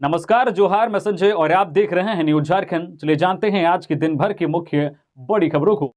नमस्कार, जोहार, मैं संजय और आप देख रहे हैं न्यूज झारखंड। चलिए जानते हैं आज के दिन भर की मुख्य बड़ी खबरों को।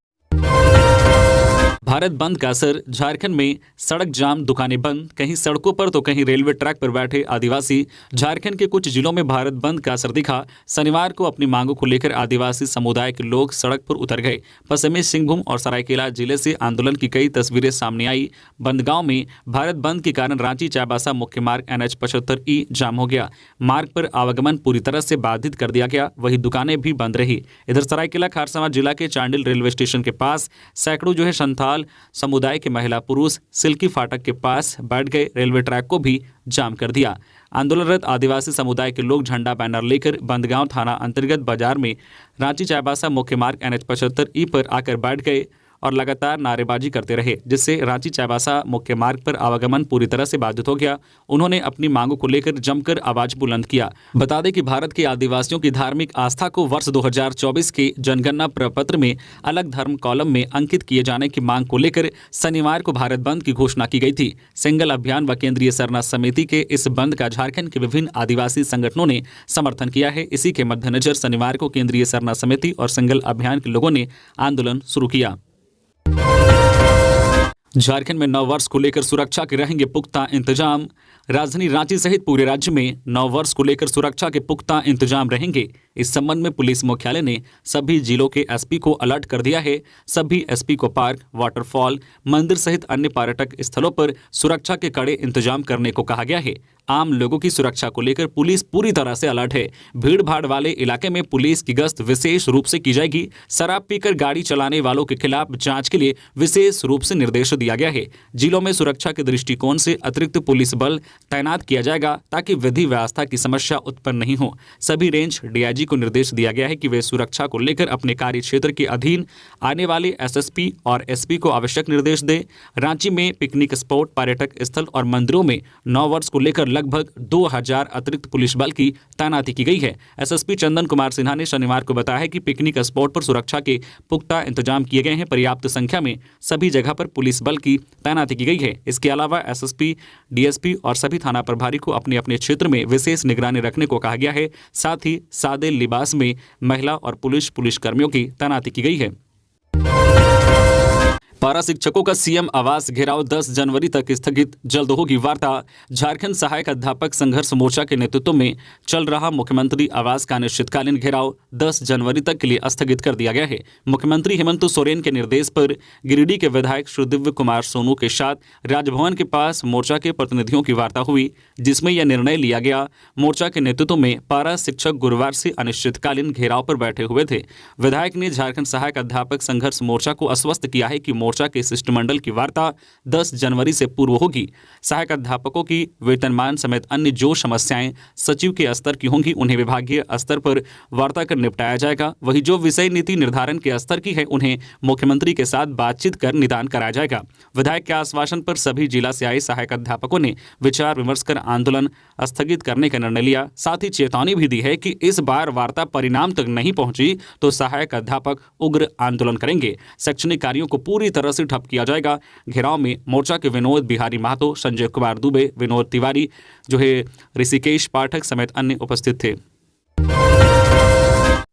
भारत बंद का असर, झारखंड में सड़क जाम, दुकानें बंद, कहीं सड़कों पर तो कहीं रेलवे ट्रैक पर बैठे आदिवासी। झारखंड के कुछ जिलों में भारत बंद का असर दिखा। शनिवार को अपनी मांगों को लेकर आदिवासी समुदाय के लोग सड़क पर उतर गए। पश्चिमी सिंहभूम और सरायकेला जिले से आंदोलन की कई तस्वीरें सामने आई। बंदगांव में भारत बंद के कारण रांची चाईबासा मुख्य मार्ग NH 75E जाम हो गया। मार्ग पर आवागमन पूरी तरह से बाधित कर दिया गया, वहीं दुकानें भी बंद रही। इधर सरायकेला खारसावां जिला के चांडिल रेलवे स्टेशन के पास सैकड़ों संथाल समुदाय के महिला पुरुष सिल्की फाटक के पास बैठ गए। रेलवे ट्रैक को भी जाम कर दिया। आंदोलनरत आदिवासी समुदाय के लोग झंडा बैनर लेकर बंदगांव थाना अंतर्गत बाजार में रांची चाईबासा मुख्य मार्ग NH 75E पर आकर बैठ गए और लगातार नारेबाजी करते रहे, जिससे रांची चाईबासा मुख्य मार्ग पर आवागमन पूरी तरह से बाधित हो गया। उन्होंने अपनी मांगों को लेकर जमकर आवाज बुलंद किया। बता दें कि भारत के आदिवासियों की धार्मिक आस्था को वर्ष 2024 के जनगणना प्रपत्र में अलग धर्म कॉलम में अंकित किए जाने की मांग को लेकर शनिवार को भारत बंद की घोषणा की गई थी। सिंगल अभियान व केंद्रीय सरना समिति के इस बंद का झारखंड के विभिन्न आदिवासी संगठनों ने समर्थन किया है। इसी के मद्देनजर शनिवार को केंद्रीय सरना समिति और सिंगल अभियान के लोगों ने आंदोलन शुरू किया। झारखंड में नव वर्ष को लेकर सुरक्षा के रहेंगे पुख्ता इंतजाम। राजधानी रांची सहित पूरे राज्य में नव वर्ष को लेकर सुरक्षा के पुख्ता इंतजाम रहेंगे। इस संबंध में पुलिस मुख्यालय ने सभी जिलों के SP को अलर्ट कर दिया है। सभी SP को पार्क, वाटरफॉल, मंदिर सहित अन्य पर्यटक स्थलों पर सुरक्षा के कड़े इंतजाम करने को कहा गया है। आम लोगों की सुरक्षा को लेकर पुलिस पूरी तरह से अलर्ट है। भीड़ भाड़ वाले इलाके में पुलिस की गश्त विशेष रूप से की जाएगी। शराब पीकर गाड़ी चलाने वालों के खिलाफ जांच के लिए विशेष रूप से निर्देश दिया गया है। जिलों में सुरक्षा के दृष्टिकोण से अतिरिक्त पुलिस बल तैनात किया जाएगा ताकि विधि व्यवस्था की समस्या उत्पन्न नहीं हो। सभी रेंज DIG को निर्देश दिया गया है कि वे सुरक्षा को लेकर अपने कार्य क्षेत्र के अधीन आने वाले SSP और SP को आवश्यक निर्देश दें। रांची में पिकनिक स्पॉट, पर्यटक स्थल और मंदिरों में नव वर्ष को लेकर लगभग 2000 अतिरिक्त पुलिस बल की तैनाती की गई है। SSP चंदन कुमार सिन्हा ने शनिवार को बताया कि पिकनिक स्पॉट पर सुरक्षा के पुख्ता इंतजाम किए गए हैं। पर्याप्त संख्या में सभी जगह पर पुलिस बल की तैनाती की गई है। इसके अलावा SSP, DSP और सभी थाना प्रभारी को अपने अपने क्षेत्र में विशेष निगरानी रखने को कहा गया है। साथ ही सादे लिबास में महिला और पुलिस कर्मियों की तैनाती की गई है। पारा शिक्षकों का CM आवास घेराव 10 जनवरी तक स्थगित, जल्द होगी वार्ता। झारखंड सहायक अध्यापक संघर्ष मोर्चा के नेतृत्व में चल रहा मुख्यमंत्री आवास का अनिश्चितकालीन घेराव 10 जनवरी तक के लिए स्थगित कर दिया गया है। मुख्यमंत्री हेमंत सोरेन के निर्देश पर गिरिडीह के विधायक सुदिव्य कुमार सोनू के साथ राजभवन के पास मोर्चा के प्रतिनिधियों की वार्ता हुई, जिसमें यह निर्णय लिया गया। मोर्चा के नेतृत्व में पारा शिक्षक गुरुवार से अनिश्चितकालीन घेराव पर बैठे हुए थे। विधायक ने झारखंड सहायक अध्यापक संघर्ष मोर्चा को आश्वस्त किया है कि मोर्चा के शिष्टमंडल की वार्ता 10 जनवरी से पूर्व होगी। सहायक अध्यापकों की वेतनमान समेत अन्य जो समस्याएं सचिव के स्तर की होंगी उन्हें विभागीय स्तर पर वार्ता कर निपटाया जाएगा। वही जो विषय नीति निर्धारण के स्तर की है उन्हें मुख्यमंत्री के साथ बातचीत कर निदान कराया जाएगा। विधायक के आश्वासन पर सभी जिला से आए सहायक अध्यापकों ने विचार विमर्श कर आंदोलन स्थगित करने का निर्णय लिया। साथ ही चेतावनी भी दी है कि इस बार वार्ता परिणाम तक नहीं पहुंची तो सहायक अध्यापक उग्र आंदोलन करेंगे। शैक्षणिक कार्यों को पूरी तरह से ठप किया जाएगा। घेराव में मोर्चा के विनोद बिहारी महतो, संजय कुमार दुबे, विनोद तिवारी, ऋषिकेश पाठक समेत अन्य उपस्थित थे।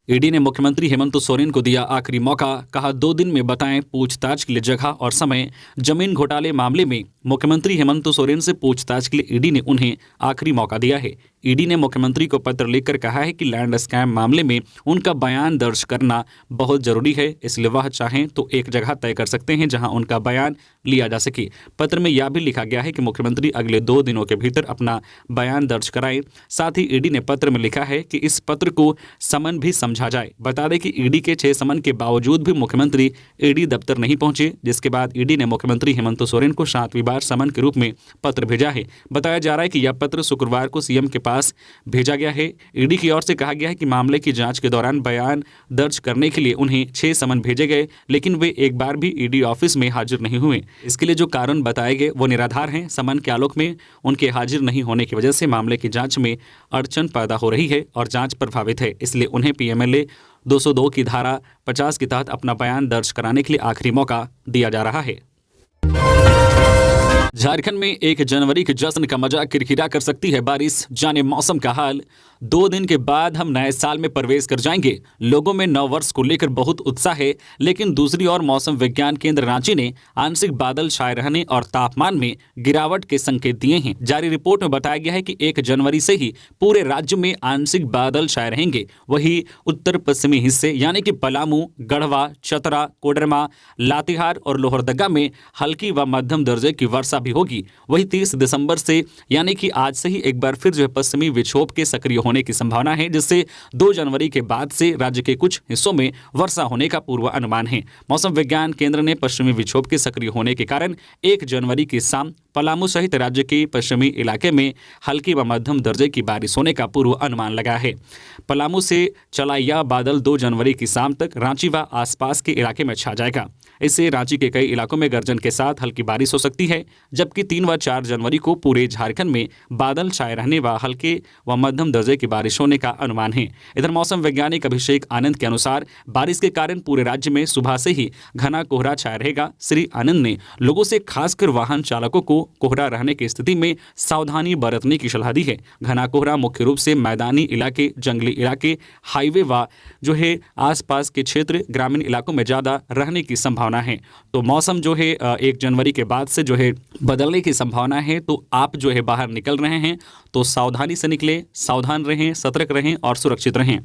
ईडी ने मुख्यमंत्री हेमंत सोरेन को दिया आखिरी मौका, कहा 2 दिन में बताएं पूछताछ के लिए जगह और समय। जमीन घोटाले मामले में मुख्यमंत्री हेमंत सोरेन से पूछताछ के लिए ईडी ने उन्हें आखिरी मौका दिया है। ईडी ने मुख्यमंत्री को पत्र लिखकर कहा है कि लैंड स्कैम मामले में उनका बयान दर्ज करना बहुत जरूरी है, इसलिए वह चाहें तो एक जगह तय कर सकते हैं जहां उनका बयान लिया जा सके। पत्र में यह भी लिखा गया है कि मुख्यमंत्री अगले 2 दिनों के भीतर अपना बयान दर्ज कराएं। साथ ही ईडी ने पत्र में लिखा है कि इस पत्र को समन भी समझा जाए। बता दें कि ईडी के 6 समन के बावजूद भी मुख्यमंत्री ईडी दफ्तर नहीं पहुंचे, जिसके बाद ईडी ने मुख्यमंत्री हेमंत सोरेन को 7वीं बार समन के रूप में पत्र भेजा है। बताया जा रहा है कि यह पत्र शुक्रवार को सीएम के पास भेजा गया है। ईडी की ओर से कहा गया है कि मामले की जांच के दौरान बयान दर्ज करने के लिए उन्हें 6 समन भेजे गए, लेकिन वे एक बार भी ईडी ऑफिस में हाजिर नहीं हुए। इसके लिए जो कारण बताए गए वो निराधार हैं। समन के आलोक में उनके हाजिर नहीं होने की वजह से मामले की जांच में अड़चन पैदा हो रही है और जांच प्रभावित है। इसलिए उन्हें PMLA 202 की धारा 50 के तहत अपना बयान दर्ज कराने के लिए आखिरी मौका दिया जा रहा है। झारखंड में 1 जनवरी के जश्न का मजा किरकिरा कर सकती है बारिश, जाने मौसम का हाल। 2 दिन के बाद हम नए साल में प्रवेश कर जाएंगे। लोगों में नव वर्ष को लेकर बहुत उत्साह है, लेकिन दूसरी ओर मौसम विज्ञान केंद्र रांची ने आंशिक बादल छाए रहने और तापमान में गिरावट के संकेत दिए हैं। जारी रिपोर्ट में बताया गया है कि 1 जनवरी से ही पूरे राज्य में आंशिक बादल छाए रहेंगे। वहीं उत्तर पश्चिमी हिस्से यानी कि पलामू, गढ़वा, चतरा, कोडरमा, लातेहार और लोहरदगा में हल्की व मध्यम दर्जे की वर्षा भी होगी। वही 30 दिसंबर से यानी कि आज से ही एक बार फिर पश्चिमी विक्षोभ के सक्रिय होने की संभावना है, जिससे 2 जनवरी के बाद से राज्य के कुछ हिस्सों में वर्षा होने का पूर्वानुमान है। मौसम विज्ञान केंद्र ने पश्चिमी विक्षोभ के सक्रिय होने के कारण 1 जनवरी की शाम पलामू सहित राज्य के पश्चिमी इलाके में हल्की व मध्यम दर्जे की बारिश होने का पूर्व अनुमान लगा है। पलामू से चला यह बादल 2 जनवरी की शाम तक रांची व आसपास के इलाके में छा जाएगा। इससे रांची के कई इलाकों में गर्जन के साथ हल्की बारिश हो सकती है, जबकि 3 व 4 जनवरी को पूरे झारखंड में बादल छाए रहने व हल्के व मध्यम दर्जे की बारिश होने का अनुमान है। इधर मौसम वैज्ञानिक अभिषेक आनंद के अनुसार बारिश के कारण पूरे राज्य में सुबह से ही घना कोहरा छाया रहेगा। श्री आनंद ने लोगों से खासकर वाहन चालकों को कोहरा रहने की स्थिति में सावधानी बरतने की सलाह दी है। घना कोहरा मुख्य रूप से मैदानी इलाके, जंगली इलाके, हाईवे व आसपास के क्षेत्र, ग्रामीण इलाकों में ज्यादा रहने की संभावना है। तो मौसम 1 जनवरी के बाद से बदलने की संभावना है। तो आप बाहर निकल रहे हैं तो सावधानी से निकलें, सावधान रहें, सतर्क रहें और सुरक्षित रहें।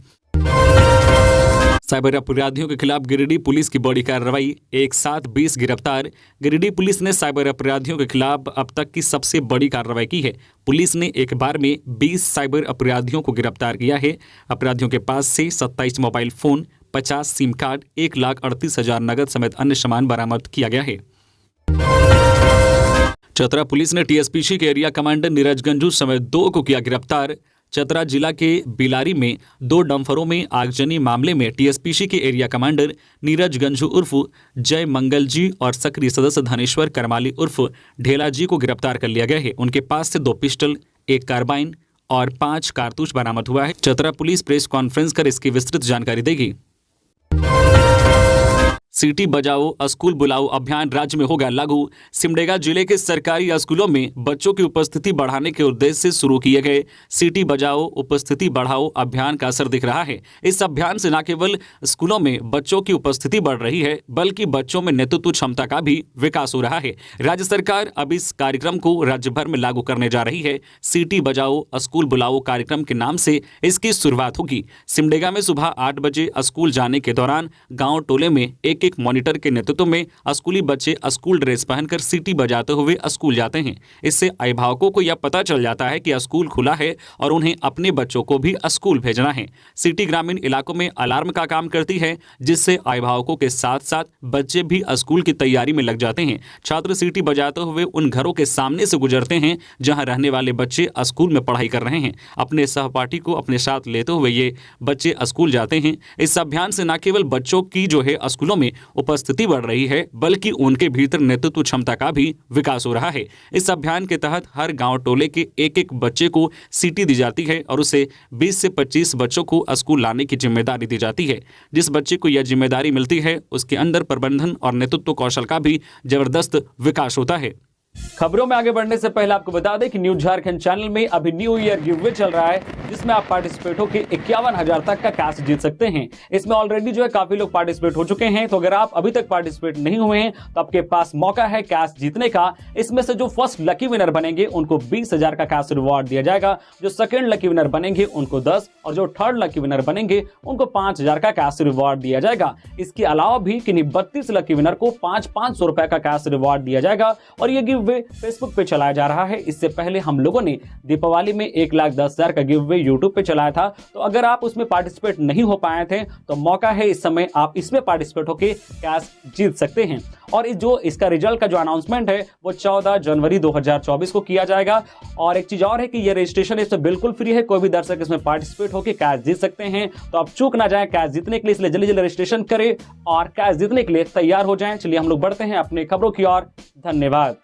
साइबर अपराधियों के खिलाफ गिरिडीह पुलिस की बड़ी कार्रवाई, एक साथ 20 गिरफ्तार। गिरिडीह पुलिस ने साइबर अपराधियों के खिलाफ अब तक की सबसे बड़ी कार्रवाई की है। पुलिस ने एक बार में 20 साइबर अपराधियों को गिरफ्तार किया है। अपराधियों के पास से 27 मोबाइल फोन, 50 सिम कार्ड, 1,38,000 नगद समेत अन्य सामान बरामद किया गया है। चतरा पुलिस ने टीएसपीसी के एरिया कमांडर नीरज गंजू समेत 2 को किया गिरफ्तार। चतरा जिला के बिलारी में 2 डंफरों में आगजनी मामले में टीएसपीसी के एरिया कमांडर नीरज गंजू उर्फ जय मंगल जी और सक्रिय सदस्य धनेश्वर करमाली उर्फ ढेला जी को गिरफ्तार कर लिया गया है। उनके पास से 2 पिस्टल, 1 कार्बाइन और 5 कारतूस बरामद हुआ है। चतरा पुलिस प्रेस कॉन्फ्रेंस कर इसकी विस्तृत जानकारी देगी। सिटी बजाओ स्कूल बुलाओ अभियान राज्य में होगा लागू। सिमडेगा जिले के सरकारी स्कूलों में बच्चों की उपस्थिति बढ़ाने के उद्देश्य से शुरू किए गए सिटी बजाओ उपस्थिति बढ़ाओ अभियान का असर दिख रहा है। इस अभियान से न केवल स्कूलों में बच्चों की उपस्थिति बढ़ रही है, बल्कि बच्चों में नेतृत्व क्षमता का भी विकास हो रहा है। राज्य सरकार अब इस कार्यक्रम को राज्य भर में लागू करने जा रही है। सिटी बजाओ स्कूल बुलाओ कार्यक्रम के नाम से इसकी शुरुआत होगी। सिमडेगा में सुबह 8 बजे स्कूल जाने के दौरान गाँव टोले में एक मॉनिटर के नेतृत्व में स्कूली बच्चे स्कूल ड्रेस पहनकर सीटी बजाते हुए स्कूल जाते हैं। इससे अभिभावकों को यह पता चल जाता है कि स्कूल खुला है और उन्हें अपने बच्चों को भी स्कूल भेजना है। सिटी ग्रामीण इलाकों में अलार्म का काम करती है, जिससे अभिभावकों के साथ साथ बच्चे भी स्कूल की तैयारी में लग जाते हैं। छात्र सीटी बजाते हुए उन घरों के सामने से गुजरते हैं जहां रहने वाले बच्चे स्कूल में पढ़ाई कर रहे हैं। अपने सहपाठी को अपने साथ लेते हुए ये बच्चे स्कूल जाते हैं। इस अभियान से न केवल बच्चों की स्कूलों में उपस्थिति बढ़ रही है, बल्कि उनके भीतर नेतृत्व क्षमता का भी विकास हो रहा है। इस अभियान के तहत हर गांव टोले के एक बच्चे को सीटी दी जाती है और उसे 20 से 25 बच्चों को स्कूल लाने की जिम्मेदारी दी जाती है। जिस बच्चे को यह जिम्मेदारी मिलती है उसके अंदर प्रबंधन और नेतृत्व कौशल का भी जबरदस्त विकास होता है। खबरों में आगे बढ़ने से पहले आपको बता दें कि न्यूज झारखंड चैनल में अभी न्यू ईयर गिवअवे चल रहा है, जिसमें आप पार्टिसिपेट होकर 51,000 तक का कैश जीत सकते हैं। इसमें ऑलरेडी काफी लोग पार्टिसिपेट हो चुके हैं, तो अगर आप अभी तक पार्टिसिपेट नहीं हुए हैं तो आपके पास मौका है कैश जीतने का। इसमें से जो फर्स्ट लकी विनर बनेंगे उनको 20,000 का कैश रिवॉर्ड दिया जाएगा, जो सेकंड लकी विनर बनेंगे उनको 10 और जो थर्ड लकी विनर बनेंगे उनको 5,000 का कैश रिवॉर्ड दिया जाएगा। इसके अलावा भी किन्हीं 32 लकी विनर को 500 रुपए का कैश रिवॉर्ड दिया जाएगा और ये गिव फेसबुक पे चलाया जा रहा है। इससे पहले हम लोगों ने दीपावली में 1,10,000 का गिव अवे यूट्यूब पे चलाया था, तो अगर आप उसमें पार्टिसिपेट नहीं हो पाए थे तो मौका है इस समय आप इसमें पार्टिसिपेट होकर कैश जीत सकते हैं। और इसका रिजल्ट का जो अनाउंसमेंट है वो 14 जनवरी 2024 को किया जाएगा। और एक चीज और है कि ये रजिस्ट्रेशन इसमें बिल्कुल फ्री है, कोई भी दर्शक इसमें पार्टिसिपेट होकर कैश जीत सकते हैं। तो आप चूक ना जाए कैश जीतने के लिए, इसलिए जल्दी जल्दी रजिस्ट्रेशन करें और कैश जीतने के लिए तैयार हो जाएं। चलिए हम लोग बढ़ते हैं अपने खबरों की ओर। धन्यवाद।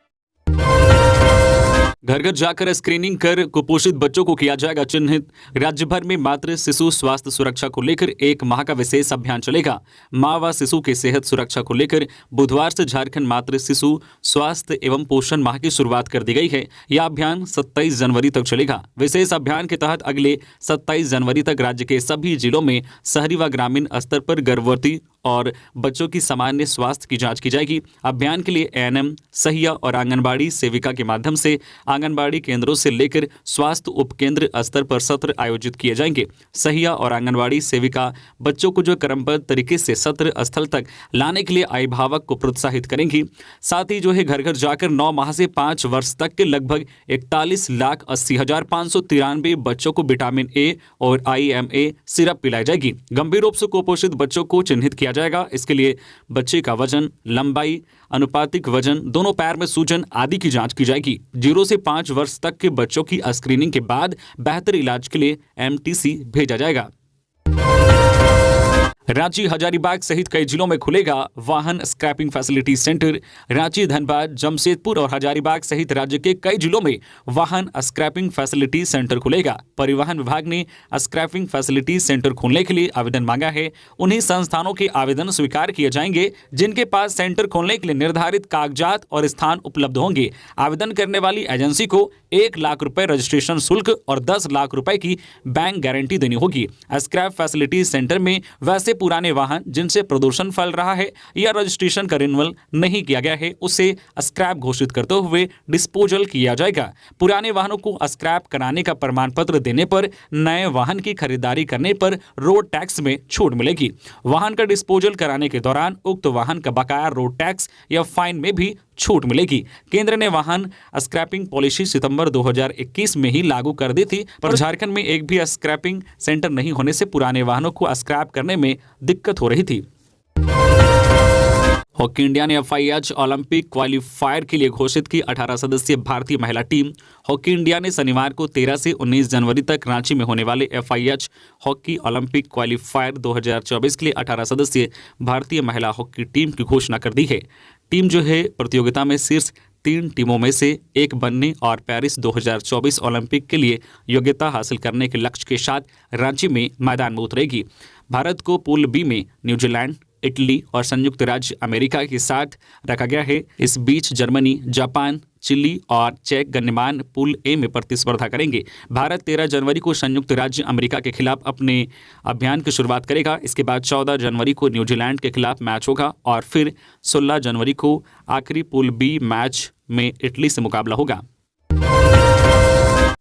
घर घर जाकर स्क्रीनिंग कर कुपोषित बच्चों को किया जाएगा चिन्हित। राज्य भर में मातृ शिशु स्वास्थ्य सुरक्षा को लेकर 1 माह का विशेष अभियान चलेगा। माँ व शिशु की सेहत सुरक्षा को लेकर बुधवार से झारखंड मातृ शिशु स्वास्थ्य एवं पोषण माह की शुरुआत कर दी गई है। यह अभियान 27 जनवरी तक चलेगा। विशेष अभियान के तहत अगले 27 जनवरी तक राज्य के सभी जिलों में शहरी व ग्रामीण स्तर पर गर्भवती और बच्चों की सामान्य स्वास्थ्य की जांच की जाएगी। अभियान के लिए एएनएम, सहिया और आंगनबाड़ी सेविका के माध्यम से आंगनबाड़ी केंद्रों से लेकर स्वास्थ्य उपकेंद्र स्तर पर सत्र आयोजित किए जाएंगे। सहिया और आंगनबाड़ी सेविका बच्चों को जो क्रमबद्ध तरीके से सत्र स्थल तक लाने के लिए अभिभावक को प्रोत्साहित करेंगी। साथ ही जो है घर घर जाकर 9 माह से 5 वर्ष तक के लगभग 41,80,593 बच्चों को विटामिन ए और IMA सिरप पिलाई जाएगी। गंभीर रूप से कुपोषित बच्चों को चिन्हित किया जाएगा। इसके लिए बच्चे का वजन, लंबाई, अनुपातिक वजन, दोनों पैर में सूजन आदि की जांच की जाएगी। 0 से 5 वर्ष तक के बच्चों की स्क्रीनिंग के बाद बेहतर इलाज के लिए MTC भेजा जाएगा। रांची, हजारीबाग सहित कई जिलों में खुलेगा वाहन scrapping facility centre. Ranchi, Dhanbad, Jamshedpur और हजारीबाग सहित राज्य के कई जिलों में वाहन स्क्रैपिंग फैसिलिटी सेंटर खुलेगा। परिवहन विभाग ने स्क्रैपिंग फैसिलिटी सेंटर खोलने के लिए आवेदन मांगा है। उन्हीं संस्थानों के आवेदन स्वीकार किए जाएंगे जिनके पास सेंटर खोलने के लिए निर्धारित कागजात और स्थान उपलब्ध होंगे। आवेदन करने वाली एजेंसी को 1 लाख रुपए रजिस्ट्रेशन शुल्क और 10 लाख रुपए की बैंक गारंटी देनी होगी। स्क्रैप फैसिलिटी सेंटर में वैसे पुराने वाहन जिनसे प्रदूषण फैल रहा है या रजिस्ट्रेशन का रिन्यूअल नहीं किया गया है उसे स्क्रैप घोषित करते हुए डिस्पोजल किया जाएगा। पुराने वाहनों को स्क्रैप कराने का प्रमाण पत्र देने पर नए वाहन की खरीदारी करने पर रोड टैक्स में छूट मिलेगी। वाहन का डिस्पोजल कराने के दौरान उक्त वाहन का बकाया रोड टैक्स या फाइन में भी छूट मिलेगी। केंद्र ने वाहन स्क्रैपिंग पॉलिसी सितंबर 2021 में ही लागू कर दी थी, पर झारखंड में एक भी स्क्रैपिंग सेंटर नहीं होने से पुराने वाहनों को स्क्रैप करने में दिक्कत हो रही थी। हॉकी इंडिया ने FIH ओलंपिक क्वालिफायर के लिए घोषित की 18 सदस्यीय भारतीय महिला टीम। हॉकी इंडिया ने शनिवार को 13 से 19 जनवरी तक रांची में होने वाले FIH हॉकी ओलंपिक क्वालिफायर 2024 के लिए 18 सदस्यीय भारतीय महिला हॉकी टीम की घोषणा कर दी है। टीम जो है प्रतियोगिता में शीर्ष 3 टीमों में से एक बनने और पेरिस 2024 ओलंपिक के लिए योग्यता हासिल करने के लक्ष्य के साथ रांची में मैदान में उतरेगी। भारत को पूल बी में न्यूजीलैंड, इटली और संयुक्त राज्य अमेरिका के साथ रखा गया है। इस बीच जर्मनी, जापान, चिली और चेक गण्यमान पूल ए में प्रतिस्पर्धा करेंगे। भारत 13 जनवरी को संयुक्त राज्य अमेरिका के खिलाफ अपने अभियान की शुरुआत करेगा। इसके बाद 14 जनवरी को न्यूजीलैंड के खिलाफ मैच होगा और फिर 16 जनवरी को आखिरी पूल बी मैच में इटली से मुकाबला होगा।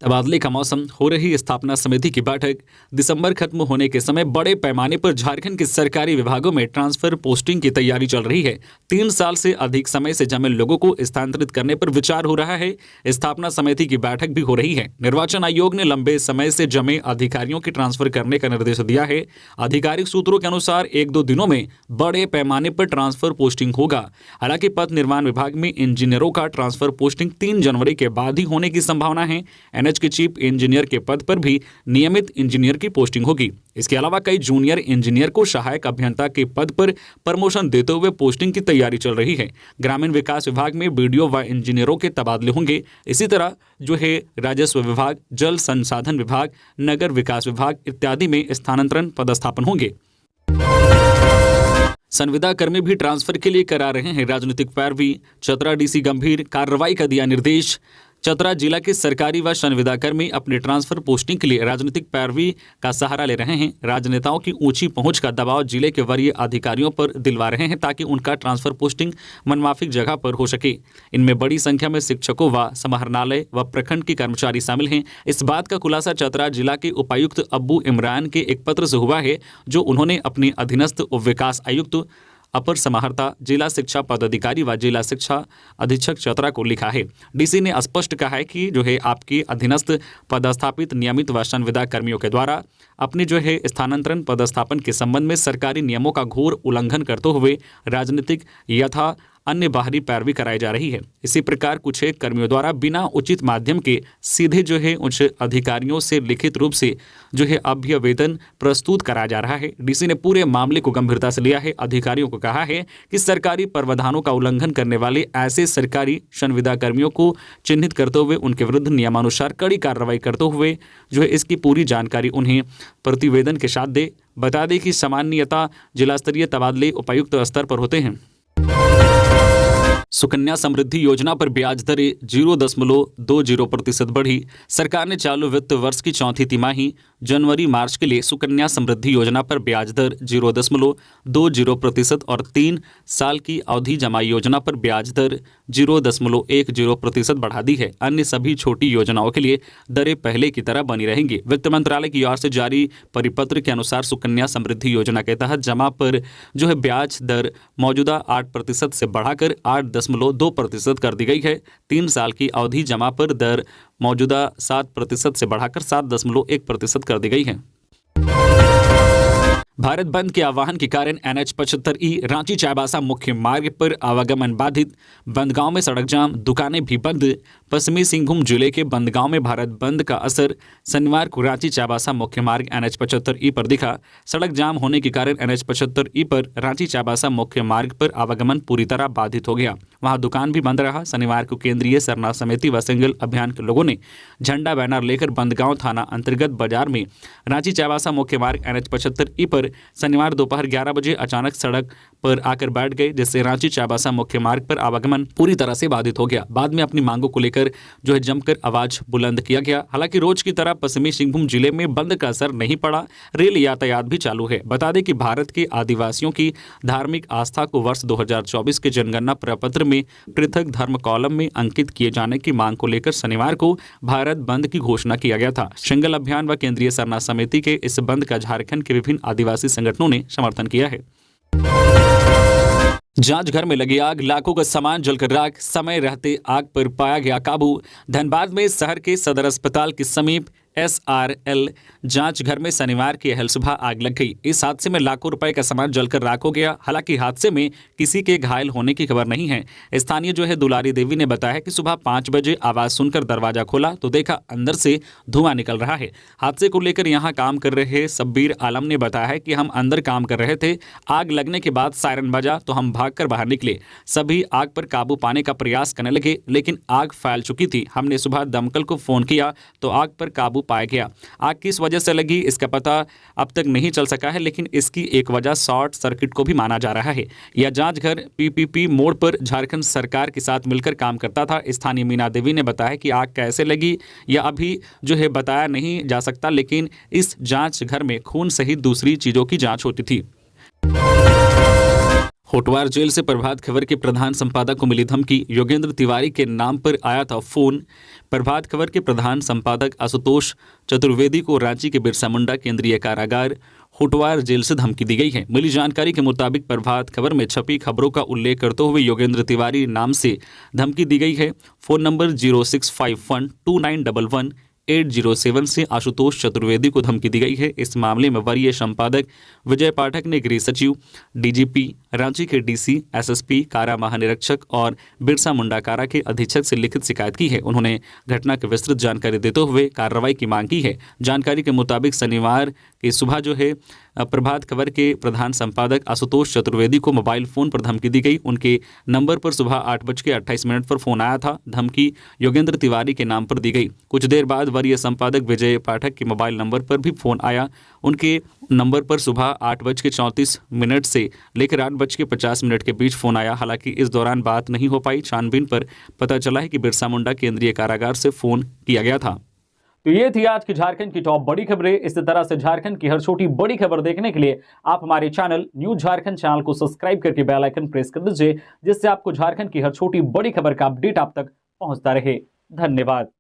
तबादले का मौसम, हो रही स्थापना समिति की बैठक। दिसंबर खत्म होने के समय बड़े पैमाने पर झारखंड के सरकारी विभागों में ट्रांसफर पोस्टिंग की तैयारी चल रही है। 3 साल से अधिक समय से जमे लोगों को स्थानांतरित करने पर विचार हो रहा है। स्थापना समिति की बैठक भी हो रही है। निर्वाचन आयोग ने लंबे समय से जमे अधिकारियों की ट्रांसफर करने का निर्देश दिया है। आधिकारिक सूत्रों के अनुसार 1-2 दिनों में बड़े पैमाने पर ट्रांसफर पोस्टिंग होगा। हालांकि पथ निर्माण विभाग में इंजीनियरों का ट्रांसफर पोस्टिंग 3 जनवरी के बाद ही होने की संभावना है। NH के चीफ इंजीनियर के पद पर भी नियमित इंजीनियर की पोस्टिंग होगी। इसके अलावा कई जूनियर इंजीनियर को सहायक अभियंता के पद पर प्रमोशन देते हुए पोस्टिंग की तैयारी चल रही है। ग्रामीण विकास विभाग में BDO व इंजीनियरों के तबादले होंगे। इसी तरह जो है राजस्व विभाग, जल संसाधन विभाग, नगर विकास विभाग इत्यादि में स्थानांतरण पदस्थापन होंगे। संविदा कर्मी भी ट्रांसफर के लिए करा रहे हैं राजनीतिक पैरवी। चतरा DC गंभीर कार्रवाई का दिया निर्देश। चतरा जिला के सरकारी व संविदा कर्मी अपने ट्रांसफर पोस्टिंग के लिए राजनीतिक पैरवी का सहारा ले रहे हैं। राजनेताओं की ऊंची पहुंच का दबाव जिले के वरीय अधिकारियों पर दिलवा रहे हैं ताकि उनका ट्रांसफर पोस्टिंग मनमाफिक जगह पर हो सके। इनमें बड़ी संख्या में शिक्षकों व समाहरणालय व प्रखंड के कर्मचारी शामिल हैं। इस बात का खुलासा चतरा जिला के उपायुक्त अब्बू इमरान के एक पत्र से हुआ है, जो उन्होंने अपने अधीनस्थ उप विकास आयुक्त, अपर समाहर्ता, जिला शिक्षा पदाधिकारी व जिला शिक्षा अधीक्षक चतरा को लिखा है। DC ने स्पष्ट कहा है कि जो है आपके अधीनस्थ पदस्थापित नियमित व संविदा कर्मियों के द्वारा अपने जो है स्थानांतरण पदस्थापन के संबंध में सरकारी नियमों का घोर उल्लंघन करते हुए राजनीतिक यथा अन्य बाहरी पैरवी कराई जा रही है। इसी प्रकार कुछ कर्मियों द्वारा बिना उचित माध्यम के सीधे जो है उच्च अधिकारियों से लिखित रूप से जो है अभ्यवेदन प्रस्तुत कराया जा रहा है। डीसी ने पूरे मामले को गंभीरता से लिया है। अधिकारियों को कहा है कि सरकारी प्रावधानों का उल्लंघन करने वाले ऐसे सरकारी संविदा कर्मियों को चिन्हित करते हुए उनके विरुद्ध नियमानुसार कड़ी कार्रवाई करते हुए जो है इसकी पूरी जानकारी उन्हें प्रतिवेदन के साथ दे। बता दें कि सामान्यतः जिला स्तरीय तबादले उपायुक्त स्तर पर होते हैं। सुकन्या समृद्धि योजना पर ब्याज दरें 0.20% बढ़ी। सरकार ने चालू वित्त वर्ष की चौथी तिमाही जनवरी मार्च के लिए सुकन्या समृद्धि योजना पर ब्याज दर 0.20% और 3 साल की अवधि जमा योजना पर ब्याज दर 0.10% बढ़ा दी है। अन्य सभी छोटी योजनाओं के लिए दरें पहले की तरह बनी रहेंगी। वित्त मंत्रालय की ओर से जारी परिपत्र के अनुसार सुकन्या समृद्धि योजना के तहत जमा पर जो है ब्याज दर मौजूदा 8% से बढ़ाकर 8.2% कर दी गई है। 3 साल की अवधि जमा पर दर मौजूदा 7% से बढ़ाकर 7.1% कर दी गई है। भारत बंद के आह्वान के कारण NH 75E रांची चाईबासा मुख्य मार्ग पर आवागमन बाधित। बंदगांव में सड़क जाम, दुकानें भी बंद। पश्चिमी सिंहभूम जिले के बंदगांव में भारत बंद का असर शनिवार को रांची चाईबासा मुख्य मार्ग NH 75E पर दिखा। सड़क जाम होने के कारण NH 75E पर रांची चाईबासा मुख्य मार्ग पर आवागमन पूरी तरह बाधित हो गया। वहां दुकान भी बंद रहा। शनिवार को केंद्रीय सरना समिति व सिंगल अभियान के लोगों ने झंडा बैनर लेकर बंदगांव थाना अंतर्गत बाजार में रांची चाईबासा मुख्य मार्ग NH 75E पर शनिवार दोपहर 11 बजे अचानक सड़क पर आकर बैठ गए, जिससे रांची चाईबासा मुख्य मार्ग पर आवागमन पूरी तरह से बाधित हो गया। बाद में अपनी मांगों को लेकर जो है जमकर आवाज बुलंद किया गया। हालांकि रोज की तरह पश्चिमी सिंहभूम जिले में बंद का असर नहीं पड़ा। रेल यातायात भी चालू है। बता दें कि भारत के आदिवासियों की धार्मिक आस्था को वर्ष 2024 के जनगणना प्रपत्र में पृथक धर्म कॉलम में अंकित किए जाने की मांग को लेकर शनिवार को भारत बंद की घोषणा किया गया था। सिंगल अभियान व केंद्रीय सरना समिति के इस बंद का झारखंड के विभिन्न आदिवासी संगठनों ने समर्थन किया है। जांच घर में लगी आग, लाखों का सामान जलकर राख। समय रहते आग पर पाया गया काबू। धनबाद में शहर के सदर अस्पताल के समीप SRL जांच घर में शनिवार की अहल सुबह आग लग गई। इस हादसे में लाखों रुपए का सामान जलकर राख हो गया। हालांकि हादसे में किसी के घायल होने की खबर नहीं है। स्थानीय जो है दुलारी देवी ने बताया कि सुबह 5 बजे आवाज सुनकर दरवाजा खोला तो देखा अंदर से धुआं निकल रहा है। हादसे को लेकर यहां काम कर रहे शब्बीर आलम ने बताया है कि हम अंदर काम कर रहे थे। आग लगने के बाद सायरन बजा तो हम भागकर बाहर निकले। सभी आग पर काबू पाने का प्रयास करने लगे, लेकिन आग फैल चुकी थी। हमने सुबह दमकल को फोन किया तो आग पर काबू पाया गया। आग किस वजह से लगी इसका पता अब तक नहीं चल सका है, लेकिन इसकी एक वजह शॉर्ट सर्किट को भी माना जा रहा है। यह जांच घर PPP मोड़ पर झारखंड सरकार के साथ मिलकर काम करता था। स्थानीय मीना देवी ने बताया कि आग कैसे लगी यह अभी जो है बताया नहीं जा सकता, लेकिन इस जांच घर में खून सहित दूसरी चीजों की जांच होती थी। होटवार जेल से प्रभात खबर के प्रधान संपादक को मिली धमकी। योगेंद्र तिवारी के नाम पर आया था फोन। प्रभात खबर के प्रधान संपादक आशुतोष चतुर्वेदी को रांची के बिरसा मुंडा केंद्रीय कारागार होटवार जेल से धमकी दी गई है। मिली जानकारी के मुताबिक प्रभात खबर में छपी खबरों का उल्लेख करते हुए योगेंद्र तिवारी नाम से धमकी दी गई है। फोन नंबर 06512911-807 से आशुतोष चतुर्वेदी को धमकी दी गई है। इस मामले में वरीय संपादक विजय पाठक ने गृह सचिव, DGP, रांची के DC, SSP, कारा महानिरीक्षक और बिरसा मुंडा कारा के अधीक्षक से लिखित शिकायत की है। उन्होंने घटना की विस्तृत जानकारी देते हुए कार्रवाई की मांग की है। जानकारी के मुताबिक शनिवार की सुबह जो है प्रभात खबर के प्रधान संपादक आशुतोष चतुर्वेदी को मोबाइल फोन पर धमकी दी गई। उनके नंबर पर सुबह 8:28 पर फोन आया था। धमकी योगेंद्र तिवारी के नाम पर दी गई। कुछ देर बाद वरीय संपादक विजय पाठक के मोबाइल नंबर पर भी फोन आया। उनके नंबर पर सुबह 8:34 से लेकर 8:50 के बीच फोन आया। हालांकि इस दौरान बात नहीं हो पाई। छानबीन पर पता चला है कि बिरसा मुंडा केंद्रीय कारागार से फोन किया गया था। तो ये थी आज की झारखंड की टॉप बड़ी खबरें। इसी तरह से झारखंड की हर छोटी बड़ी खबर देखने के लिए आप हमारे चैनल न्यूज झारखंड चैनल को सब्सक्राइब करके बेल आइकन प्रेस कर दीजिए, जिससे आपको झारखंड की हर छोटी बड़ी खबर का अपडेट आप तक पहुंचता रहे। धन्यवाद।